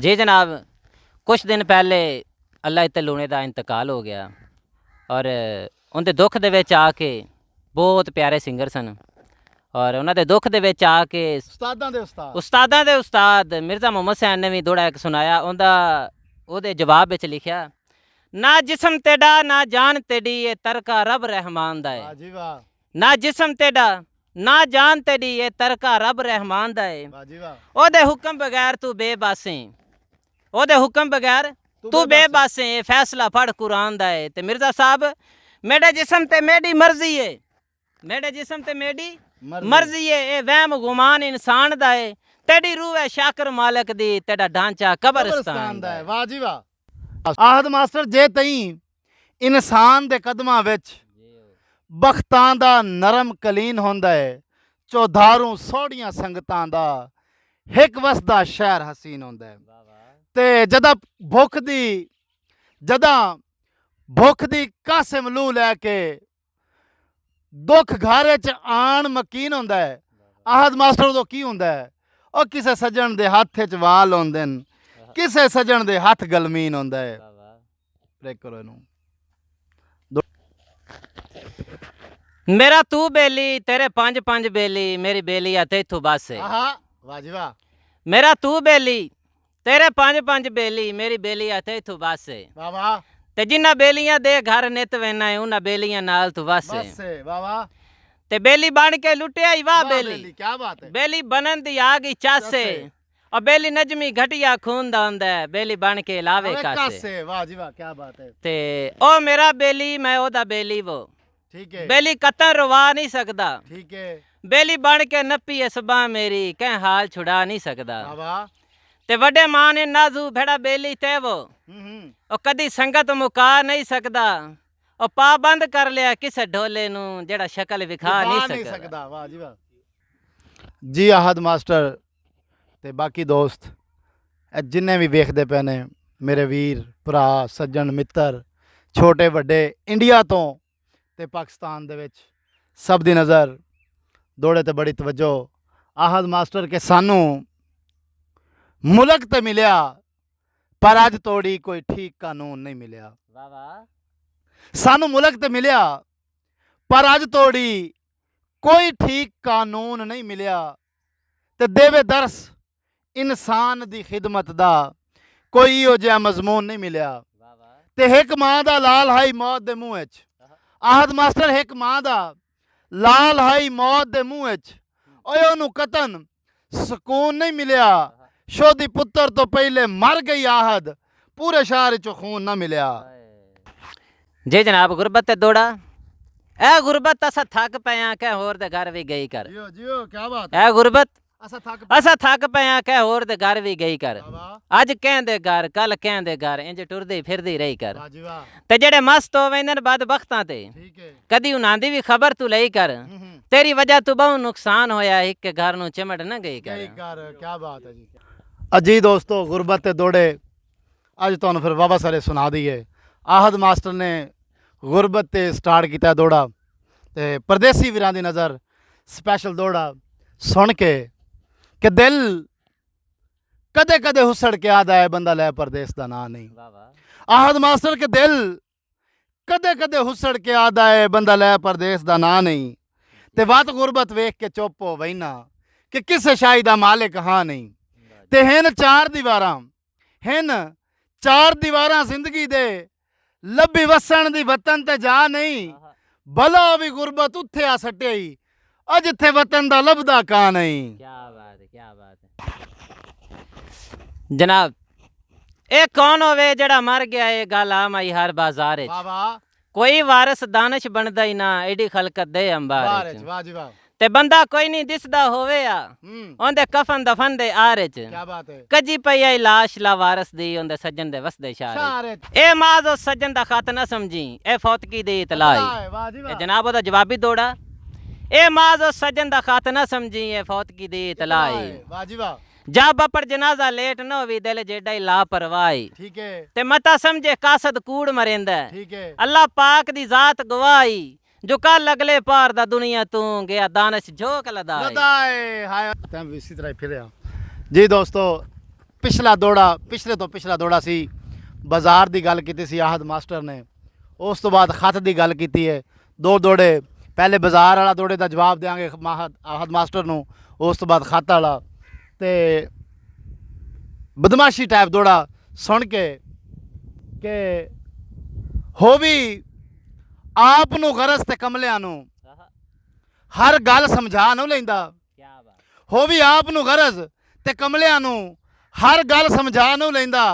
जी जनाब, कुछ दिन पहले अल्लाह इत्ते लूने का इंतकाल हो गया और उनके दुख दे विच आके बहुत प्यारे सिंगर सन और उन्होंने दुख दे विच आके उस्तादां दे उस्ताद मिर्ज़ा मोहम्मद सैन ने भी थोड़ा एक सुनाया। उनका ਉਹਦੇ जवाब विच लिखिया, ना जिस्म तेरा ना जान तेरी ये तरका रब रहमान दा है। ना जिस्म तेरा ना जान तेरी ये तरका रब रहमान दा है। ओदे हुक्म बगैर तू बेबस है, ओदे हुक्म बगैर तू बेबस है। फैसला पढ़ कुरान दा है। ते मिर्ज़ा साहब, मेरे जिस्म ते मेरी मर्जी है, मेरे जिस्म ते मेरी मर्जी है। ये वहम गुमान इंसान दा है। तेरी रूह है शाकर मालिक दी, तेरा ढांचा कब्रिस्तान दा है। वाह जी वाह। आहद मास्टर जे तई इंसान दे कदमां विच बख्तां दा नरम कलीन होंदा है, चौधारों सोहणियां संगतां दा हिक वसदा शहर हसीन होंदा है। ते जदा भुख दी कासिम लू लैके दुख घारे च आन मकीन होंदा है। आहद मास्टर तो की होंदा है, और किसे सज्जन दे हत्थ च वाल होंदे न, किसे सज्जन दे हत्थ गलमीन होंदा है। मेरा तू बेली तेरे पंज पंज बेली, मेरी बेली आ तेथू बस है। वाह जी वाह। मेरा तू बेली तेरे पंज पंज बेली, मेरी बेली आ तेथू बस है। वाह वाह। ते जिन्ना बेलियां दे घर नित वेना है, उन्ना बेलियां नाल तू बस है। वाह वाह। ते बेली बन के लुटिया ही वाह बेली, क्या बात है। बेली बनन दी आ गई चासे, और बेली नजमी घटिया खून दा हुंदा है, बेली बन के लावे कासे। वाह जी वाह, क्या बात है। ते ओ मेरा बेली मैं ओदा बेली वो, ठीक है। बेली कतन रुवा नहीं सकदा, ठीक है। बेली बन के नपी इसबा मेरी, कह हाल छुड़ा नहीं सकदा। वाह। ते वड्डे मां ने नाजू भेड़ा बेली ते वो, और कदी संगत मुका नहीं सकदा, और पाबंद कर लिया किसे ढोले नू जेड़ा शक्ल विखा नहीं सकदा। वाह जी वाह। जी आहद मास्टर ते बाकी दोस्त जिन्ने भी वेखदे पे ने, मेरे वीर भरा सज्जन मित्र छोटे वड्डे इंडिया तो ते पाकिस्तान दे विच सब दी नज़र दौड़े ते बड़ी तवज्जो आहद मास्टर के सानू मुल्क ते मिलिया, पर अज तोड़ी कोई ठीक कानून नहीं मिलिया। सानू मुल्क ते मिलिया, पर अज तोड़ी कोई ठीक कानून नहीं मिलिया। ते देवे दरस इंसान दी खिदमत दा कोई इहो जिहा मजमून नहीं मिलिया। ते हिक मां दा लाल हाई मौत दे मुंह च, आहद मास्टर हिक मां दा लाल हाई मौत दे मुंह च, ओए ओनू कतन सुकून नहीं मिलिया। शोधी पुत्र तो पहले मर गई आहद, पूरे शहर चो खून ना मिलिया। जी जनाब, गुरबत ते दौड़ा ए गुरबत असा थक पया कह होर दे घर भी गई कर। जियो जियो, क्या बात है। ए गुरबत असा थक पया कह होर दे घर भी गई कर। अज कहंदे घर कल कहंदे घर, इंज टुरदी फिरदी रही कर। ते जेड़े मस्त हो वेंदे बदबख्तां ते, कदी उन्हां दी भी खबर तू लई कर। तेरी वजह तू बहु नुकसान होया, एक घर नू चिमड़ न गई कर। क्या बात है जी। अजी दोस्तों, गुरबत ते दौड़े अज तुहानू फिर वावा सारे सुना दईए। आहद मास्टर ने गुरबत ते स्टार्ट किया दौड़ा, ते परदेसी वीरां दी नज़र स्पैशल दौड़ा सुन के दिल कदे कदे हुसड़ के आदा है, बंदा लै परदेस दा ना नहीं। आहद मास्टर के दिल कदे कदे हुसड़ के आदा है, बंदा लै परदेस दा ना नहीं। ते बात गुरबत वेख के चुप हो वहीना कि किसे शाही दा मालिक हाँ नहीं। ते हिन चार दीवारां जिंदगी दे, लब्बी वसन दी वतन ते जा नहीं। भला भी गुरबत उत्थे आ सट्टी, अज इत्थे वतन दा लभदा का नहीं। क्या बात है, क्या बात है जनाब। ए कौन होवे जड़ा मर गया, ये गल आम आई हर बाजार च। कोई वारस दानिश बनदा ही ना, एडी खलकत दे अंबार च। ते बंदा कोई नहीं दिसदा होवे आ, ओंदे कफन दफन दे आरे च। क्या बात है। कजी पई आई लाश ला वारस दी, ओंदे सज्जन दे वसदे शार। ए माज ओ सज्जन दा खत ना समझी, ए फौतकी दी इतलाई। ए जनाब ओदा जवाबी दौड़ा, ए माज ओ सज्जन दा खत ना समझी, ए फौतकी दी इतलाई। जा बपर जनाजा लेट न होवी, दिल जेडा ही लापरवाही। ठीक है। ते मता समझे कासद कूड़ मरेंदा। ठीक है। अल्लाह पाक दी जात गवाही, जो कल अगले पार दा दुनिया तू गया दानिश झोंक लदाए। हाय इसी तरह फिर जी दोस्तों, ਪਿਛਲੇ ਤੋਂ ਪਿਛਲਾ ਦੌੜਾ ਸੀ ਬਾਜ਼ਾਰ ਦੀ ਗੱਲ ਕੀਤੀ ਸੀ ਆਹਦ ਮਾਸਟਰ ਨੇ। ਉਸ ਤੋਂ ਬਾਅਦ ਖਤ ਦੀ ਗੱਲ ਕੀਤੀ ਹੈ। ਦੋ ਦੌੜੇ, ਪਹਿਲੇ ਬਾਜ਼ਾਰ ਵਾਲਾ ਦੌੜੇ ਦਾ ਜਵਾਬ ਦੇਵਾਂਗੇ ਆਹਦ ਮਾਸਟਰ ਨੂੰ, ਉਸ ਤੋਂ ਬਾਅਦ ਖਤ ਵਾਲਾ। ਤੇ ਬਦਮਾਸ਼ੀ ਟਾਈਪ ਦੌੜਾ ਸੁਣ ਕੇ ਕਿ ਹੋ ਵੀ ਆਪ ਨੂੰ ਗਰਜ਼ ਤੇ ਕਮਲਿਆਂ ਨੂੰ ਹਰ ਗੱਲ ਸਮਝਾ ਨੂੰ ਲੈਂਦਾ। ਹੋ ਵੀ ਆਪ ਨੂੰ ਗਰਜ਼ ਤੇ ਕਮਲਿਆਂ ਨੂੰ ਹਰ ਗੱਲ ਸਮਝਾ ਨੂੰ ਲੈਂਦਾ।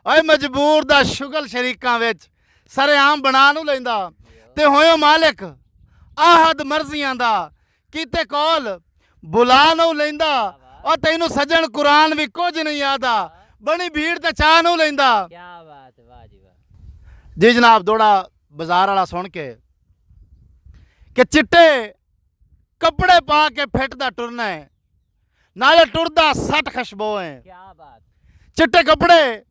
ਓਏ ਮਜਬੂਰ ਦਾ ਸ਼ੁਗਲ ਸ਼ਰੀਕਾਂ ਵਿੱਚ ਸਰੇਆਮ ਬਣਾ ਨੂੰ ਲੈਂਦਾ। ਤੇ ਹੋਇਓ ਮਾਲਿਕ ਆਹਦ ਮਰਜ਼ੀਆਂ ਦਾ ਕੀਤੇ ਕੋਲ ਬੁਲਾ ਨੂੰ ਲੈਂਦਾ। ਉਹ ਤੈਨੂੰ ਸੱਜਣ ਕੁਰਾਨ ਵੀ ਕੁਝ ਨਹੀਂ ਆਦਾ, ਬਣੀ ਭੀੜ ਤੇ ਚਾਹ ਨੂੰ ਲੈਂਦਾ। ਜੀ ਜਨਾਬ, ਦੌੜਾ ਬਾਜ਼ਾਰ ਵਾਲਾ ਸੁਣ ਕੇ ਕਿ ਚਿੱਟੇ ਕੱਪੜੇ ਪਾ ਕੇ ਫਿੱਟਦਾ ਟੁਰਨਾ ਹੈ, ਨਾਲੇ ਟੁਰਦਾ ਸੱਟ ਖੁਸ਼ਬੂ ਹੈ। ਚਿੱਟੇ ਕੱਪੜੇ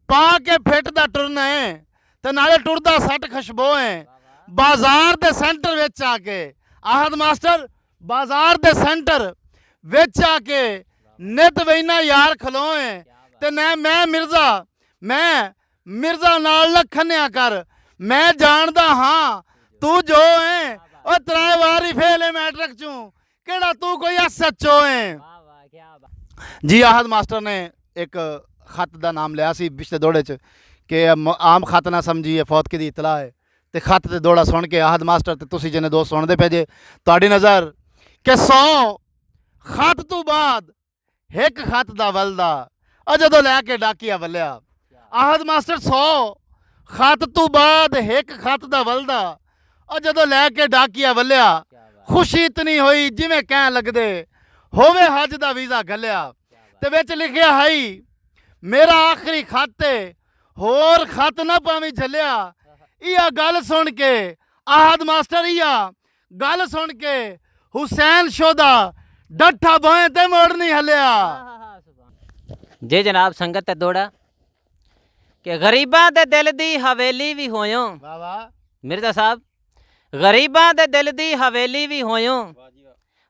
ਪਾ ਕੇ ਫਿੱਟਦਾ ਟੁਰਨਾ ਹੈ ਤੇ ਨਾਲੇ ਟੁਰਦਾ ਸੱਟ ਖੁਸ਼ਬੂ ਹੈ। ਬਾਜ਼ਾਰ ਦੇ ਸੈਂਟਰ ਵਿੱਚ ਆ ਕੇ ਆਹਦ ਮਾਸਟਰ ਬਾਜ਼ਾਰ ਦੇ ਸੈਂਟਰ ਵਿੱਚ ਆ ਕੇ ਨਿਤ ਵੈਨਾ ਯਾਰ ਖਲੋਏ ਤੇ ਮੈਂ ਮਿਰਜ਼ਾ ਨਾਲ ਲਖਨਿਆ ਕਰ। ਮੈਂ ਜਾਣਦਾ ਹਾਂ ਤੂੰ ਜੋ ਹੈ ਉਹ ਤਰਾਏ ਵਾਰੀ ਫੇਲੇ ਮੈਟ੍ਰਿਕ ਚੋਂ ਕਿਹੜਾ ਤੂੰ ਕੋਈ ਐਸਐਚਓ ਹੈ। ਜੀ ਆਹਦ ਮਾਸਟਰ ਨੇ ਇੱਕ ਖਤ ਦਾ ਨਾਮ ਲਿਆ ਸੀ ਪਿਛਲੇ ਦੌੜੇ 'ਚ ਕਿ ਆਮ ਖਤ ਨਾ ਸਮਝੀਏ, ਫੌਤਗੀ ਦੀ ਇਤਲਾਹ ਹੈ। ਤੇ ਖਤ ਤੇ ਦੌੜਾ ਸੁਣ ਕੇ ਆਹਦ ਮਾਸਟਰ ਤੇ ਤੁਸੀਂ ਜਿਹਨੇ ਦੋਸਤ ਸੁਣਦੇ ਪਏ ਜੇ, ਤੁਹਾਡੀ ਨਜ਼ਰ ਕਿ 100 ਖਤ ਤੋਂ ਬਾਅਦ ਇੱਕ ਖਤ ਦਾ ਵਲਦਾ ਉਹ ਜਦੋਂ ਲੈ ਕੇ ਡਾਕੀਆ ਵੱਲਿਆ। ਆਹਦ ਮਾਸਟਰ 100 ਖਤ ਤੋਂ ਬਾਅਦ ਇੱਕ ਖਤ ਦਾ ਵਲਦਾ ਉਹ ਜਦੋਂ ਲੈ ਕੇ ਡਾਕੀਆ ਵੱਲਿਆ। ਖੁਸ਼ੀ ਇਤਨੀ ਹੋਈ ਜਿਵੇਂ ਕਹਿਣ ਲੱਗਦੇ ਹੋਵੇ ਹੱਜ ਦਾ ਵੀਜ਼ਾ ਗੱਲਿਆ। ਤੇ ਵਿੱਚ ਲਿਖਿਆ ਹੈ ਮੇਰਾ ਆਖਰੀ ਖਤ ਏ, ਹੋਰ ਖਤ ਨਾ ਪਾਵੀਂ ਝੱਲਿਆ। ਇਹ ਗੱਲ ਸੁਣ ਕੇ ਆਹਦ ਮਾਸਟਰ ਗੱਲ ਸੁਣ ਕੇ ਹੁਸੈਨ ਸ਼ੋਦਾ ਡੱਠਾ ਬਾहें ਤੇ ਮੋੜ ਨਹੀਂ ਹੱਲਿਆ। ਜੇ ਜਨਾਬ ਸੰਗਤ ਤੇ ਦੌੜਾ ਕਿ ਗਰੀਬਾਂ ਦੇ ਦਿਲ ਦੀ ਹਵੇਲੀ ਵੀ ਹੋਇਓ। ਵਾਹ ਵਾਹ ਮਿਰਜ਼ਾ ਸਾਹਿਬ, ਗਰੀਬਾਂ ਦੇ ਦਿਲ ਦੀ ਹਵੇਲੀ ਵੀ ਹੋਇਓ,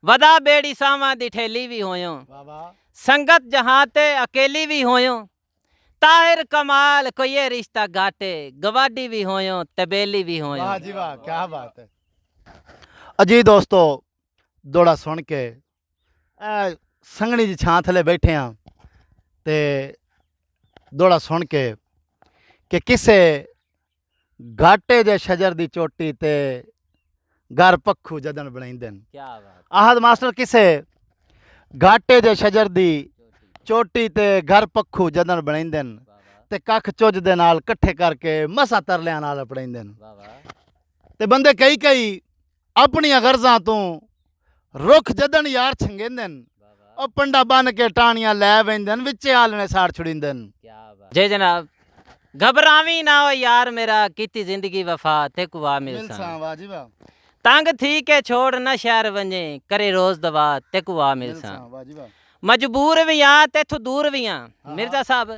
ਵਦਾ ਬੇੜੀ ਸਾਵਾਂ ਦੀ ਠੇਲੀ ਵੀ ਹੋਇਓ। ਵਾਹ ਵਾਹ ਸੰਗਤ ਜਹਾਂ ਤੇ ਅਕੇਲੀ ਵੀ ਹੋਇਓ, ਤਾਹਿਰ ਕਮਾਲ ਕੋਈ ਰਿਸ਼ਤਾ ਗਾਟੇ, ਗਵਾਡੀ ਵੀ ਹੋਇਓ ਤੇ ਬੇਲੀ ਵੀ ਹੋਇਓ। ਵਾਹ ਜੀ ਵਾਹ, ਕੀ ਬਾਤ ਹੈ। ਅਜੀ ਦੋਸਤੋ, ਦੌੜਾ ਸੁਣ ਕੇ ਸੰਘਣੀ ਦੀ ਛਾਂ ਥੱਲੇ ਬੈਠੇ ਹਾਂ ਤੇ ਦੌੜਾ ਸੁਣ ਕੇ ਕਿ ਕਿਸੇ ਘਾਟੇ ਦੇ ਸ਼ਜਰ ਦੀ ਚੋਟੀ ਤੇ ਘਰ ਪੱਖੂ ਜਦਨ ਬਣਾਉਂਦੇ ਨੇ। ਕੀ ਬਾਤ। ਆਹਦ ਮਾਸਟਰ ਕਿਸੇ ਘਾਟੇ ਦੇ ਸ਼ਜਰ ਦੀ ਚੋਟੀ ਤੇ ਘਰ ਪੱਖੂ ਜਦਨ ਬਣਾਉਂਦੇ ਨੇ ਤੇ ਕੱਖ ਚੁੱਜ ਦੇ ਨਾਲ ਇਕੱਠੇ ਕਰਕੇ ਮਸਾ ਤਰਲਿਆਂ ਨਾਲ ਪੜਾਉਂਦੇ ਨੇ। ਤੇ ਬੰਦੇ ਕਈ ਆਪਣੀਆਂ ਗਰਜ਼ਾਂ ਤੋਂ ਰੁੱਖ ਜਦਨ ਯਾਰ ਛੰਗੇਂਦੇ ਨੇ, ਉਹ ਪੰਡਾ ਬਨ ਕੇ ਟਾਣੀਆਂ ਲੈ ਵੈਂਦੇ ਨੇ, ਵਿੱਚੇ ਆਲਣੇ ਸਾੜ ਛੁੜੀਂਦੇ ਨੇ। ਜੇ ਜਨਾਬ ਘਬਰਾਵੀਂ ਨਾ ਹੋ ਯਾਰ ਮੇਰਾ, ਕੀਤੀ ਜ਼ਿੰਦਗੀ ਵਫਾ ਤੇ ਕੁਆ ਮਿਲਸਾਂ। ਵਾਹ ਜੀ ਵਾਹ। ਤੰਗ ਥੀ ਕੇ ਛੋੜ ਨਾ ਸ਼ਹਿਰ ਵੰਜੇ, ਕਰੇ ਰੋਜ਼ ਦਵਾ ਤੇ ਕੁਆ ਮਿਲਸਾਂ। ਵਾਹ ਜੀ ਵਾਹ। ਮਜਬੂਰ ਵੀ ਆ ਤੇ ਇਥੋਂ ਦੂਰ ਵੀ ਆ ਮਿਰਜ਼ਾ ਸਾਹਿਬ,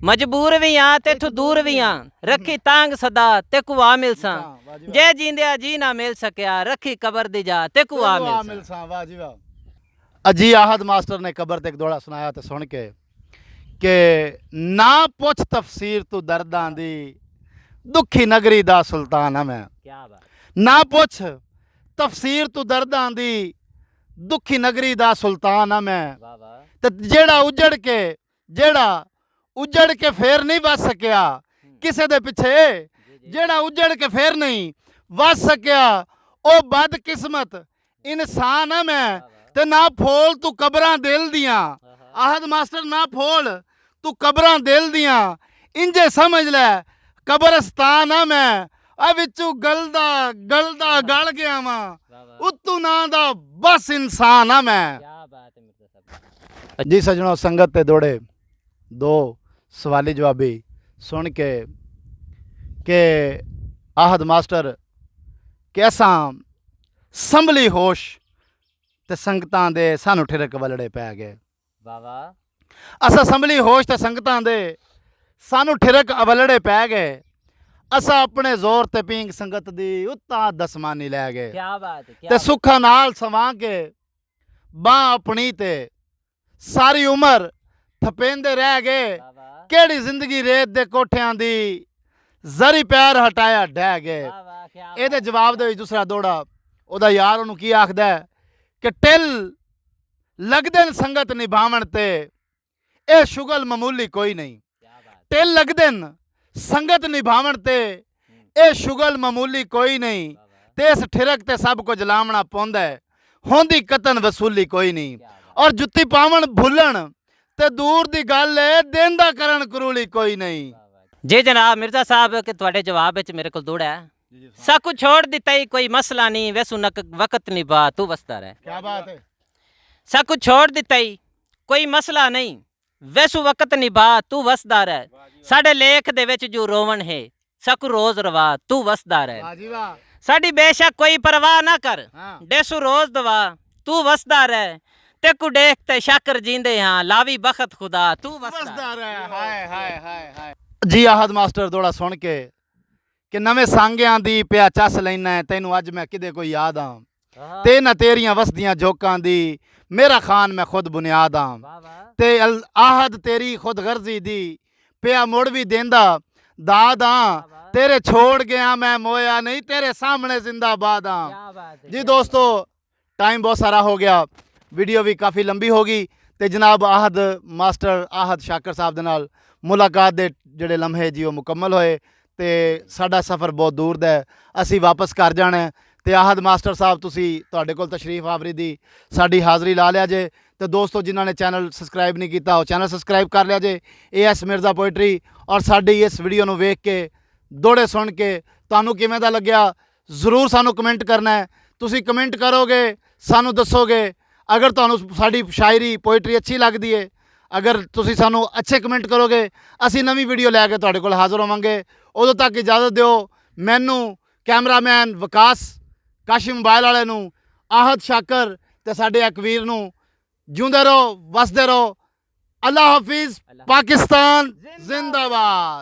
ਮਜਬੂਰ ਵੀ ਆ ਤੇ ਇਥੋਂ ਦੂਰ ਵੀ ਆ, ਰੱਖੀ ਤੰਗ ਸਦਾ ਤੇ ਕੁਆ ਮਿਲਸਾਂ। ਜੇ ਜੀਂਦਿਆ ਜੀ ਨਾ ਮਿਲ ਸਕਿਆ, ਰੱਖੀ ਕਬਰ ਦੀ ਜਾ ਤੇ ਕੁਆ ਮਿਲਸਾਂ। ਵਾਹ ਜੀ ਵਾਹ। ਅਜੀ ਆਹਦ ਮਾਸਟਰ ਨੇ ਕਬਰ ਤੇ ਇੱਕ ਦੌੜਾ ਸੁਣਾਇਆ ਤੇ ਸੁਣ ਕੇ ਕਿ ਨਾ ਪੁੱਛ ਤਫਸੀਰ ਤੂੰ ਦਰਦਾਂ ਦੀ, ਦੁਖੀ ਨਗਰੀ ਦਾ ਸੁਲਤਾਨ ਆ ਮੈਂ। ਨਾ ਪੁੱਛ ਤਫਸੀਰ ਤੂੰ ਦਰਦਾਂ ਦੀ, ਦੁਖੀ ਨਗਰੀ ਦਾ ਸੁਲਤਾਨ ਆ ਮੈਂ। ਤੇ ਜਿਹੜਾ ਉਜੜ ਕੇ ਫੇਰ ਨਹੀਂ ਵੱਸ ਸਕਿਆ ਕਿਸੇ ਦੇ ਪਿੱਛੇ, ਜਿਹੜਾ ਉਜੜ ਕੇ ਫੇਰ ਨਹੀਂ ਵੱਸ ਸਕਿਆ ਉਹ ਬਦਕਿਸਮਤ ਇਨਸਾਨ ਆ ਮੈਂ। ਤੇ ਨਾ ਫੋਲ ਤੂੰ ਕਬਰਾਂ ਦਿਲ ਦੀਆਂ, ਆਹਦ ਮਾਸਟਰ ਨਾ ਫੋਲ ਤੂੰ ਕਬਰਾਂ ਦਿਲ ਦੀਆਂ, ਇੰਜੇ ਸਮਝ ਲੈ ਕਬਰਸਤਾਨ ਆ ਮੈਂ। ਆ ਵਿੱਚੋਂ ਗਲਦਾ ਗਲ ਗਿਆ ਵਾਂ, ਉਤੋਂ ਨਾਂ ਦਾ ਬਸ ਇਨਸਾਨ ਆ ਮੈਂ। ਜੀ ਸਜਣੋ, ਸੰਗਤ ਤੇ ਦੌੜੇ ਦੋ ਸਵਾਲੀ ਜਵਾਬੀ ਸੁਣ ਕੇ ਕਿ ਆਹਦ ਮਾਸਟਰ ਕਿ ਅਸਾਂ ਸੰਭਲੀ ਹੋਸ਼ ਤੇ ਸੰਗਤਾਂ ਦੇ ਸਾਨੂੰ ਠਿਰਕ ਵਲੜੇ ਪੈ ਗਏ। ਅਸਾਂ ਸੰਭਲੀ ਹੋਸ਼ ਤੇ ਸੰਗਤਾਂ ਦੇ ਸਾਨੂੰ ਠਿਰਕ ਅਵਲੜੇ ਪੈ ਗਏ। ਅਸਾਂ ਆਪਣੇ ਜ਼ੋਰ ਤੇ ਪੀਂਗ ਸੰਗਤ ਦੀ ਉੱਤਾ ਦਸਮਾਨੀ ਲੈ ਗਏ। ਤੇ ਸੁੱਖਾਂ ਨਾਲ ਸਵਾਂ ਕੇ ਬਾਹ ਆਪਣੀ ਤੇ ਸਾਰੀ ਉਮਰ ਥਪੇਂਦੇ ਰਹਿ ਗਏ ਕਿਹੜੀ ਜ਼ਿੰਦਗੀ ਰੇਤ ਦੇ ਕੋਠਿਆਂ ਦੀ ਜ਼ਰੀ ਪੈਰ ਹਟਾਇਆ ਡਹਿ ਗਏ। ਇਹਦੇ ਜਵਾਬ ਦੇ ਵਿੱਚ ਦੂਸਰਾ ਦੋੜਾ ਉਹਦਾ ਯਾਰ ਉਹਨੂੰ ਕੀ ਆਖਦਾ ਹੈ ਕਿ ਟਿਲ ਲੱਗਦੇ ਨੇ ਸੰਗਤ ਨਿਭਾਵਣ ਤੇ ਇਹ ਸ਼ੁਗਲ ਮਾਮੂਲੀ ਕੋਈ ਨਹੀਂ। ਟਿਲ ਲੱਗਦੇ ਨੇ ਸੰਗਤ ਨਿਭਾਵਣ ਤੇ ਇਹ ਸ਼ੁਗਲ ਮਾਮੂਲੀ ਕੋਈ ਨਹੀਂ ਤੇ ਇਸ ਠਿਰਕ ਤੇ ਸਭ ਕੁਝ ਲਾਵਣਾ ਪਾਉਂਦਾ ਹੈ ਹੁੰਦੀ ਕਤਨ ਵਸੂਲੀ ਕੋਈ ਨਹੀਂ। ਔਰ ਜੁੱਤੀ ਪਾਵਣ ਭੁੱਲਣ ਤੇ ਦੂਰ ਦੀ ਗੱਲ ਹੈ ਦਿਨ ਦਾ ਕਰਨ ਕਰੂਲੀ ਕੋਈ ਨਹੀਂ। ਜੀ ਜਨਾਬ ਮਿਰਜ਼ਾ ਸਾਹਿਬ ਕਿ ਤੁਹਾਡੇ ਜਵਾਬ ਵਿੱਚ ਮੇਰੇ ਕੋਲ ਦੋੜਾ ਹੈ। ਸਭ ਕੁਝ ਛੋੜ ਦਿੱਤਾ ਹੀ ਕੋਈ ਮਸਲਾ ਨਹੀਂ ਵੈਸੂ ਵਕਤ ਨਿਭਾ ਤੂੰ ਵਸਦਾ ਰਹਿ। ਕੀ ਬਾਤ ਹੈ। ਸਭ ਕੁਝ ਛੋੜ ਦਿੱਤਾ ਹੀ ਕੋਈ ਮਸਲਾ ਨਹੀਂ ਵੈਸੂ ਵਕਤ ਨਿਭਾ ਤੂੰ ਵਸਦਾ ਰਹਿ। ਸਾਡੇ ਲੇਖ ਦੇ ਵਿੱਚ ਜੋ ਰੋਵਣ ਹੈ ਸਕੂ ਰੋਜ਼ ਰਵਾ ਤੂੰ ਵਸਦਾ ਰਹਿ। ਵਾਹ ਜੀ ਵਾਹ। ਸਾਡੀ ਬੇਸ਼ੱਕ ਕੋਈ ਪਰਵਾਹ ਨਾ ਕਰ ਡੇਸੂ ਰੋਜ਼ ਦਵਾ ਤੂੰ ਵਸਦਾ ਰਹਿ। ਤੇ ਕੋ ਦੇਖ ਤੇ ਸ਼ਾਕਰ ਜੀਂਦੇ ਹਾਂ ਲਾਵੀ ਬਖਤ ਖੁਦਾ ਤੂੰ ਵਸਦਾ ਰਹਿ। ਹਾਏ ਹਾਏ ਹਾਏ ਹਾਏ ਜੀ ਆਹਦ ਮਾਸਟਰ ਦੋੜਾ ਸੁਣ ਕੇ ਕਿ ਨਵੇਂ ਸਾਂਗਿਆਂ ਦੀ ਪਿਆ ਚੱਸ ਲੈਣਾ ਤੈਨੂੰ ਅੱਜ ਮੈਂ ਕਿਤੇ ਕੋਈ ਯਾਦ ਆ ਤੇ ਨਾ ਤੇਰੀਆਂ ਵਸਦੀਆਂ ਜੋਕਾਂ ਦੀ ਮੇਰਾ ਖਾਨ ਮੈਂ ਖੁਦ ਬੁਨਿਆਦ ਆ ਤੇ ਆਹਦ ਤੇਰੀ ਖੁਦ ਗਰਜ਼ੀ ਦੀ ਪਿਆ ਮੁੜ ਵੀ ਦੇਂਦਾ ਦਾਦ ਆ ਤੇਰੇ ਛੋੜ ਗਿਆ ਮੈਂ ਮੋਇਆ ਨਹੀਂ ਤੇਰੇ ਸਾਹਮਣੇ ਜ਼ਿੰਦਾਬਾਦ ਆ। ਜੀ ਦੋਸਤੋ ਟਾਈਮ ਬਹੁਤ ਸਾਰਾ ਹੋ ਗਿਆ ਵੀਡੀਓ ਵੀ ਕਾਫੀ ਲੰਬੀ ਹੋ ਗਈ ਤੇ ਜਨਾਬ ਆਹਦ ਮਾਸਟਰ ਆਹਦ ਸ਼ਾਕਰ ਸਾਹਿਬ ਦੇ ਨਾਲ ਮੁਲਾਕਾਤ ਦੇ ਜਿਹੜੇ ਲਮਹੇ ਜੀ ਉਹ ਮੁਕੰਮਲ ਹੋਏ ਤੇ ਸਾਡਾ ਸਫ਼ਰ ਬਹੁਤ ਦੂਰ ਦਾ ਹੈ ਅਸੀਂ ਵਾਪਸ ਘਰ ਜਾਣਾ ਤੇ ਆਹਦ ਮਾਸਟਰ ਸਾਹਿਬ ਤੁਸੀਂ ਤੁਹਾਡੇ ਕੋਲ ਤਸ਼ਰੀਫ ਆਵਰੀ ਦੀ ਸਾਡੀ ਹਾਜ਼ਰੀ ਲਾ ਲਿਆ ਜੇ ਤੇ ਦੋਸਤੋ ਜਿਨ੍ਹਾਂ ਨੇ ਚੈਨਲ ਸਬਸਕ੍ਰਾਈਬ ਨਹੀਂ ਕੀਤਾ ਉਹ ਚੈਨਲ ਸਬਸਕ੍ਰਾਈਬ ਕਰ ਲਿਆ ਜੇ AS ਮਿਰਜ਼ਾ ਪੋਇਟਰੀ। ਔਰ ਸਾਡੀ ਇਸ ਵੀਡੀਓ ਨੂੰ ਵੇਖ ਕੇ ਦੋੜੇ ਸੁਣ ਕੇ ਤੁਹਾਨੂੰ ਕਿਵੇਂ ਦਾ ਲੱਗਿਆ ਜ਼ਰੂਰ ਸਾਨੂੰ ਕਮੈਂਟ ਕਰਨਾ ਹੈ। ਤੁਸੀਂ ਕਮੈਂਟ ਕਰੋਗੇ ਸਾਨੂੰ ਦੱਸੋਗੇ ਅਗਰ ਤੁਹਾਨੂੰ ਸਾਡੀ ਸ਼ਾਇਰੀ ਪੋਇਟਰੀ ਅੱਛੀ ਲੱਗਦੀ ਹੈ ਅਗਰ ਤੁਸੀਂ ਸਾਨੂੰ ਅੱਛੇ ਕਮੈਂਟ ਕਰੋਗੇ ਅਸੀਂ ਨਵੀਂ ਵੀਡੀਓ ਲੈ ਕੇ ਤੁਹਾਡੇ ਕੋਲ ਹਾਜ਼ਰ ਹੋਵਾਂਗੇ। ਉਦੋਂ ਤੱਕ ਇਜਾਜ਼ਤ ਦਿਓ ਮੈਨੂੰ ਕੈਮਰਾਮੈਨ ਵਿਕਾਸ ਕਾਸ਼ੀ ਮੋਬਾਈਲ ਵਾਲੇ ਨੂੰ ਆਹਦ ਸ਼ਾਕਰ ਤੇ ਸਾਡੇ ਅਕਵੀਰ ਨੂੰ ਜਿਉਂਦੇ ਰਹੋ ਵਸਦੇ ਰਹੋ। ਅੱਲਾ ਹਾਫਿਜ਼ ਪਾਕਿਸਤਾਨ ਜ਼ਿੰਦਾਬਾਦ।